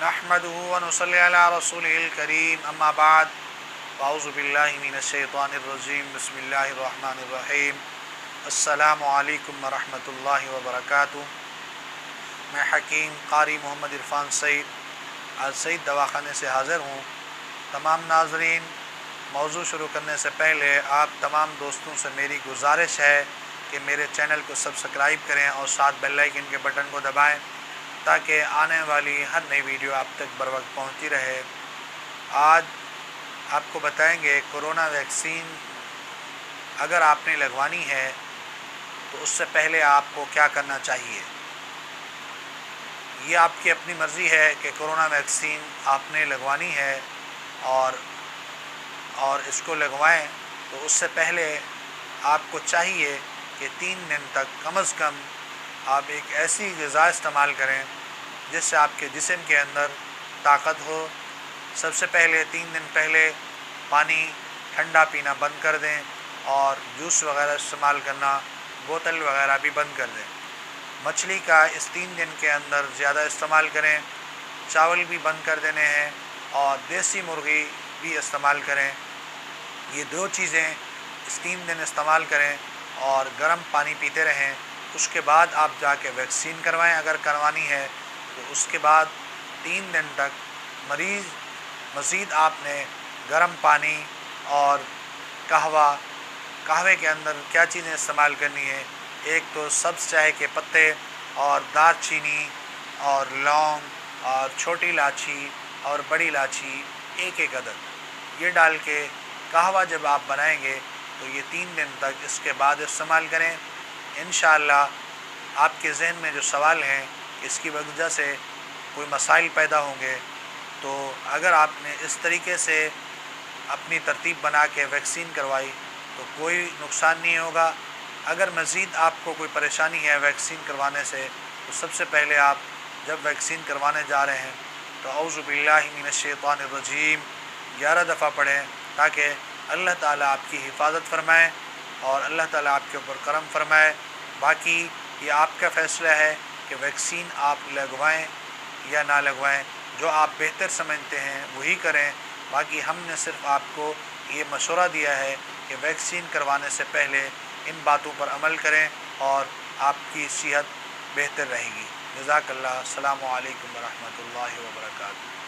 नहमदुहु व नुसल्ली अला रसूलिहिल करीम अम्मा बाद अऊज़ु बिल्लाहि मिनश शैतानिर रजीम बिस्मिल्लाहिर रहमानिर रहीम अस्सलामु अलैकुम व रहमतुल्लाहि व बरकातुहू। मैं हकीम कारी मोहम्मद इरफान सईद आज सईद दवाखाने से हाज़िर हूँ। तमाम नाज़रीन, मौजू शुरू करने से पहले आप तमाम दोस्तों से मेरी गुजारिश है कि मेरे चैनल को सब्सक्राइब करें और साथ बेल आइकन के बटन को दबाएं ताकि आने वाली हर नई वीडियो आप तक बर वक्त पहुँचती रहे। आज आपको बताएंगे कोरोना वैक्सीन अगर आपने लगवानी है तो उससे पहले आपको क्या करना चाहिए। ये आपकी अपनी मर्ज़ी है कि कोरोना वैक्सीन आपने लगवानी है और इसको लगवाएं। तो उससे पहले आपको चाहिए कि 3 दिन तक कम अज़ कम आप एक ऐसी ग़िज़ा इस्तेमाल करें जिससे आपके जिस्म के अंदर ताकत हो। सबसे पहले 3 दिन पहले पानी ठंडा पीना बंद कर दें और जूस वगैरह इस्तेमाल करना, बोतल वगैरह भी बंद कर दें। मछली का इस 3 दिन के अंदर ज़्यादा इस्तेमाल करें। चावल भी बंद कर देने हैं और देसी मुर्गी भी इस्तेमाल करें। ये 2 चीज़ें इस 3 दिन इस्तेमाल करें और गर्म पानी पीते रहें। उसके बाद आप जाके वैक्सीन करवाएं अगर करवानी है तो। उसके बाद 3 दिन तक मज़ीद आपने गर्म पानी और कहवे के अंदर क्या चीज़ें इस्तेमाल करनी है। एक तो सब्ज़ चाय के पत्ते और दालचीनी और लौंग और छोटी इलायची और बड़ी इलायची एक अदद ये डाल के कहवा जब आप बनाएंगे तो ये 3 दिन तक इसके बाद इस्तेमाल करें। इंशाअल्लाह आपके ज़हन में जो सवाल हैं इसकी वजह से कोई मसाइल पैदा होंगे, तो अगर आपने इस तरीके से अपनी तरतीब बना के वैक्सीन करवाई तो कोई नुकसान नहीं होगा। अगर मज़ीद आपको कोई परेशानी है वैक्सीन करवाने से तो सबसे पहले आप जब वैक्सीन करवाने जा रहे हैं तो औज़ु बिल्लाहि मिनश शैतानिर रजीम 11 दफ़ा पढ़ें ताकि अल्लाह ताला आपकी हिफाजत फरमाए और अल्लाह ताला आपके ऊपर करम फरमाए। बाकी ये आपका फ़ैसला है कि वैक्सीन आप लगवाएं या ना लगवाएं। जो आप बेहतर समझते हैं वही करें। बाकी हमने सिर्फ आपको ये मशवरा दिया है कि वैक्सीन करवाने से पहले इन बातों पर अमल करें और आपकी सेहत बेहतर रहेगी। जज़ाकल्लाह। अस्सलामु अलैकुम व रहमतुल्लाहि व बरकातुहू।